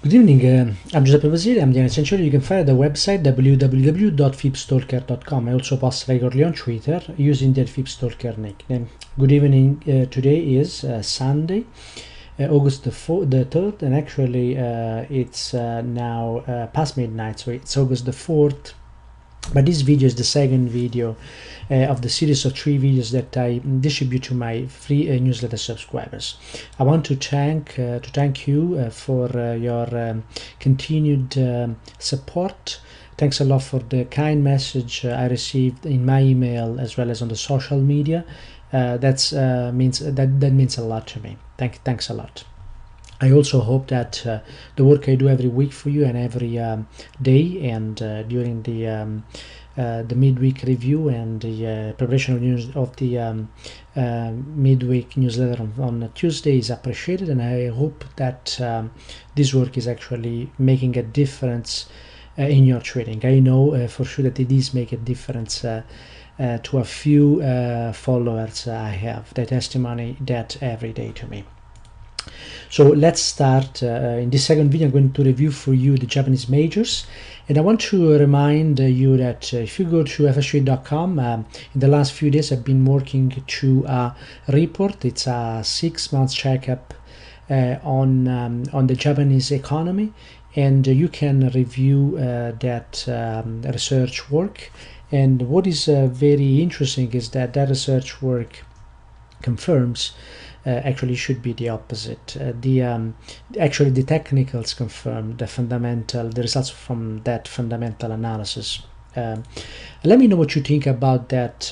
Good evening, I'm Giuseppe Basile, I'm the Essential. You can find the website www.fibstalker.com. I also post regularly on Twitter using the Fibstalker nickname. Good evening, today is Sunday, August the 3rd, and actually it's now past midnight, so it's August the 4th. But this video is the second video of the series of 3 videos that I distribute to my free newsletter subscribers. I want to thank you for your continued support. Thanks a lot for the kind message I received in my email as well as on the social media. That means a lot to me. Thanks a lot. I also hope that the work I do every week for you and every day and during the midweek review and the preparation of the midweek newsletter on Tuesday is appreciated, and I hope that this work is actually making a difference in your trading. I know for sure that it is making a difference to a few followers I have. They testimony that every day to me. So let's start. In this second video I'm going to review for you the Japanese majors, and I want to remind you that if you go to fstrade.com, in the last few days I've been working to a report. It's a 6-month checkup on the Japanese economy, and you can review that research work. And what is very interesting is that research work confirms actually should be the opposite. Actually the technicals confirm the results from that fundamental analysis. Let me know what you think about that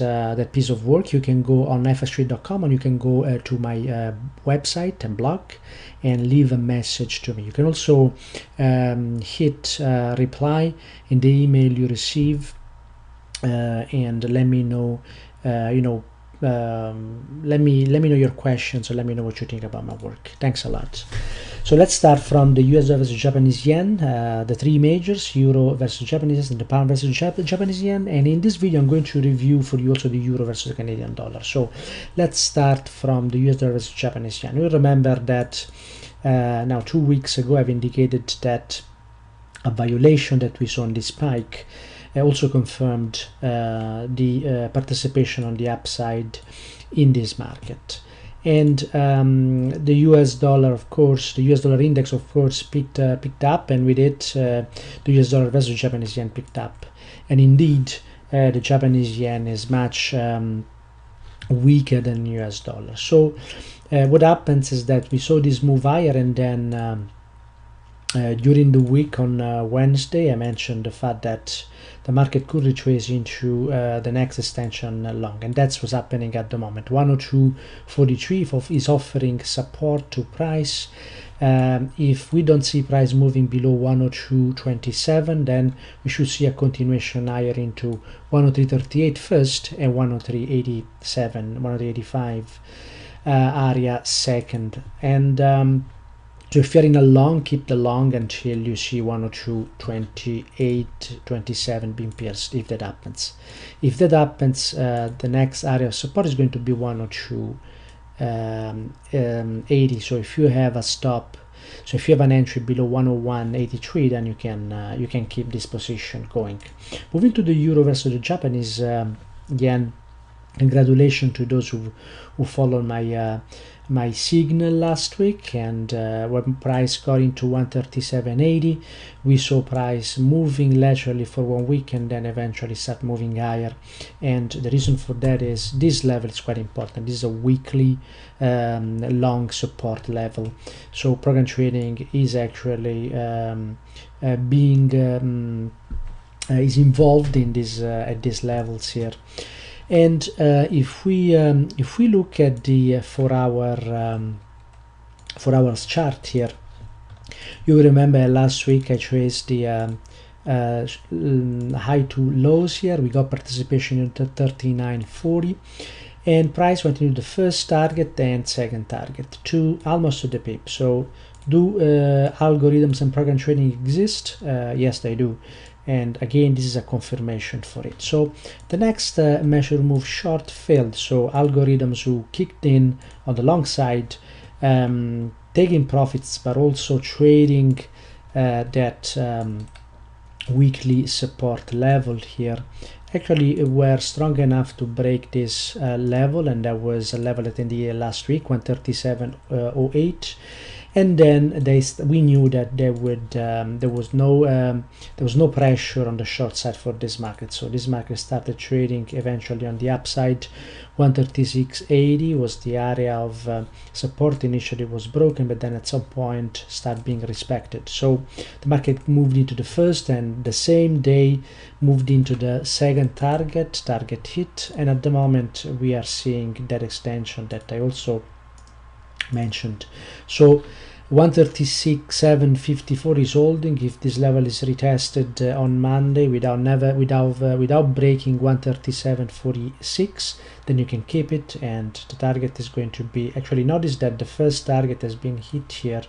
piece of work. You can go on fstrade.com, and you can go to my website and blog and leave a message to me. You can also hit reply in the email you receive and let me know let me know your questions, or let me know what you think about my work. Thanks a lot. So let's start from the US dollar versus Japanese yen, the 3 majors, euro versus Japanese and the pound versus Japanese yen. And in this video I'm going to review for you also the euro versus the Canadian dollar. So let's start from the US dollar versus Japanese yen. You remember that now 2 weeks ago I've indicated that a violation that we saw in this spike also confirmed the participation on the upside in this market. And the US dollar, of course, the US dollar index, of course, picked up, and with it the US dollar versus Japanese yen picked up. And indeed the Japanese yen is much weaker than US dollar. So what happens is that we saw this move higher, and then during the week on Wednesday I mentioned the fact that the market could retrace into the next extension long, and that's what's happening at the moment. 102.43 is offering support to price. If we don't see price moving below 102.27, then we should see a continuation higher into 103.38 first and 103.87, 103.85 area second. And so if you're in a long, keep the long until you see 102.28, 27 being pierced, if that happens. If that happens, the next area of support is going to be 102.80. So if you have a stop, so if you have an entry below 101.83, then you can keep this position going. Moving to the euro versus the Japanese yen. Congratulations to those who followed my signal last week, and when price got into 137.80, we saw price moving laterally for 1 week and then eventually start moving higher. And the reason for that is this level is quite important. This is a weekly long support level, so program trading is actually is involved in this at these levels here. And if we look at the 4 hours chart here, you remember last week I traced the high to lows here. We got participation into 39.40, and price went into the first target and second target to almost to the pip. So do algorithms and program trading exist? Yes, they do. And again, this is a confirmation for it. So the next measure move short failed. So algorithms who kicked in on the long side, taking profits but also trading that weekly support level here actually were strong enough to break this level, and that was a level at the last week, 137.08. And then we knew that there was no pressure on the short side for this market, so this market started trading eventually on the upside. 136.80 was the area of support. Initially was broken, but then at some point started being respected, so the market moved into the first, and the same day moved into the second target hit, and at the moment we are seeing that extension that I also mentioned. So 136.754 is holding. If this level is retested on Monday without breaking 137.46, then you can keep it, and the target is going to be, actually notice that the first target has been hit here,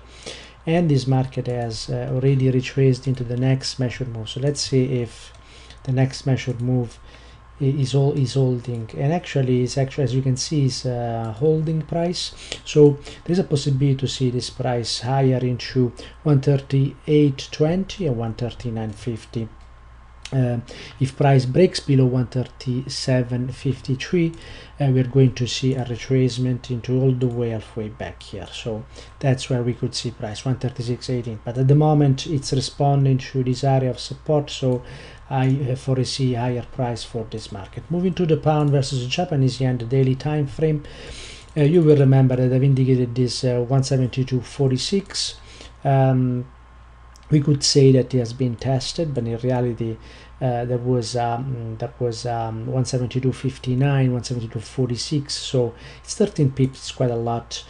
and this market has already retraced into the next measured move. So let's see if the next measured move is holding, and actually as you can see is holding price. So there's a possibility to see this price higher into 138.20 or 139.50. If price breaks below 137.53, we're going to see a retracement into all the way halfway back here. So that's where we could see price 136.18, but at the moment it's responding to this area of support, so I foresee higher price for this market. Moving to the pound versus the Japanese yen, the daily time frame, you will remember that I've indicated this 172.46. We could say that it has been tested, but in reality that was 172.59, 172.46, so it's 13 pips. It's quite a lot.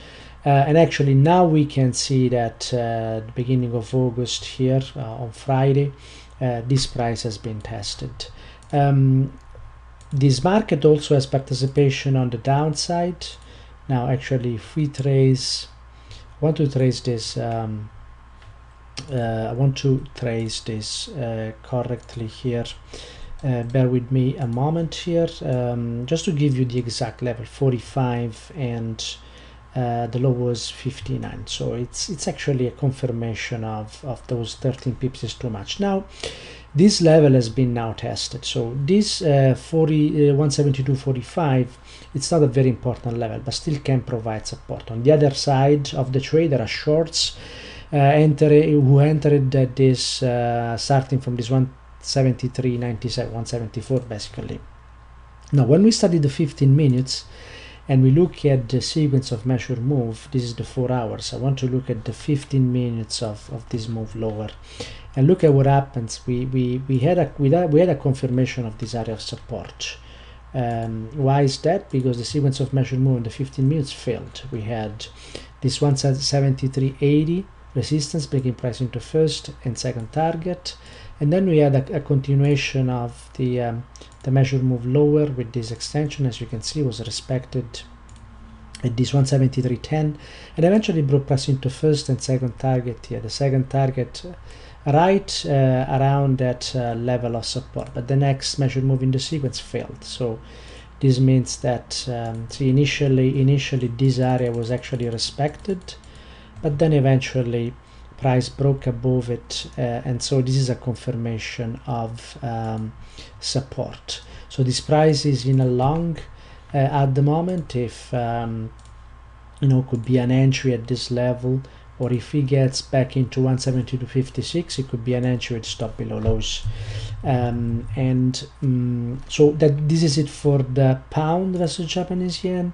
And actually now we can see that the beginning of August here on Friday, this price has been tested. This market also has participation on the downside. Now actually if we trace, I want to trace this correctly here. Bear with me a moment here, just to give you the exact level, 45, and the low was 59, so it's actually a confirmation of those 13 pips is too much. Now this level has been now tested, so this 172.45, it's not a very important level, but still can provide support. On the other side of the trade, there are shorts who entered this starting from this 173.97, 174 basically. Now when we study the 15 minutes and we look at the sequence of measured move, this is the 4 hours. I want to look at the 15 minutes of this move lower, and look at what happens. We had a confirmation of this area of support. Why is that? Because the sequence of measured move in the 15 minutes failed. We had this 173.80 resistance breaking price into first and second target, and then we had a continuation of the measured move lower with this extension, as you can see, was respected at this 173.10, and eventually broke price into first and second target here. The second target right around that level of support, but the next measured move in the sequence failed. So this means that see, initially this area was actually respected, but then eventually price broke above it, and so this is a confirmation of support. So this price is in a long at the moment. If could be an entry at this level, or if he gets back into 172.56, it could be an entry with stop below lows. So that this is it for the pound versus Japanese yen,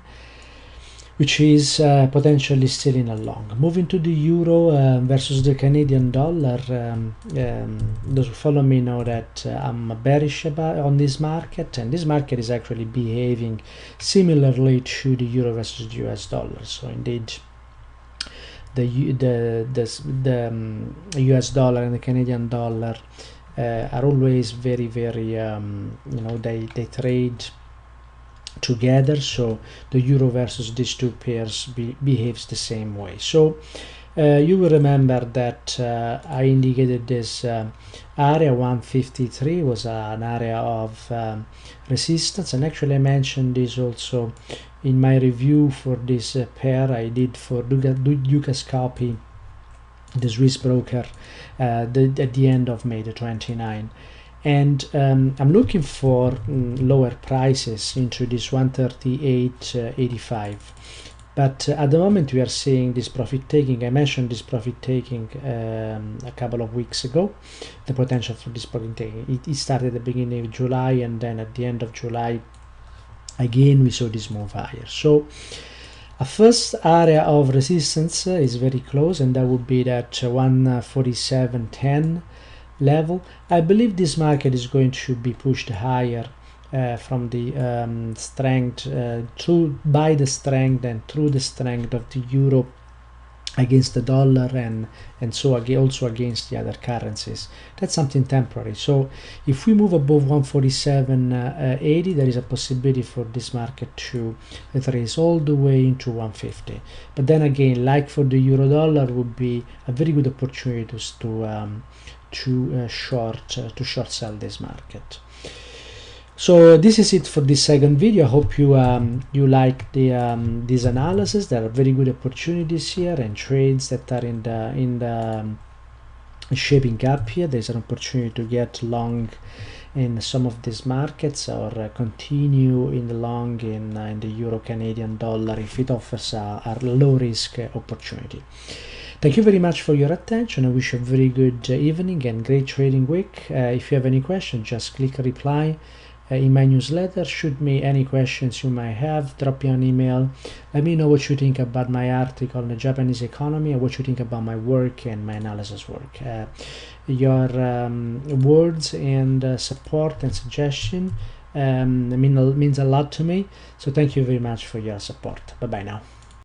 which is potentially still in a long. Moving to the euro versus the Canadian dollar, those who follow me know that I'm bearish on this market, and this market is actually behaving similarly to the euro versus the US dollar. So indeed, the US dollar and the Canadian dollar are always very, very, they trade together, so the euro versus these two pairs behaves the same way. So you will remember that I indicated this area 153 was an area of resistance, and actually I mentioned this also in my review for this pair I did for Ducascopy the Swiss broker at the end of May the 29th. And I'm looking for lower prices into this 138.85, but at the moment we are seeing this profit taking. I mentioned this profit taking a couple of weeks ago, the potential for this profit taking. It started at the beginning of July, and then at the end of July again we saw this move higher. So a first area of resistance is very close, and that would be that 147.10 level. I believe this market is going to be pushed higher from the strength by the strength and through the strength of the euro against the dollar, and so also against the other currencies. That's something temporary. So if we move above 147.80, there is a possibility for this market to retrace all the way into 150. But then again, like for the euro dollar, would be a very good opportunity to short sell this market. So this is it for this second video. I hope you like this analysis. There are very good opportunities here and trades that are in the shaping up here. There's an opportunity to get long in some of these markets, or continue in the long in the euro Canadian dollar if it offers a low risk opportunity. Thank you very much for your attention. I wish you a very good evening and great trading week. If you have any questions, just click reply in my newsletter. Shoot me any questions you might have. Drop me an email. Let me know what you think about my article on the Japanese economy and what you think about my work and my analysis work. Your words and support and suggestion means a lot to me. So thank you very much for your support. Bye bye now.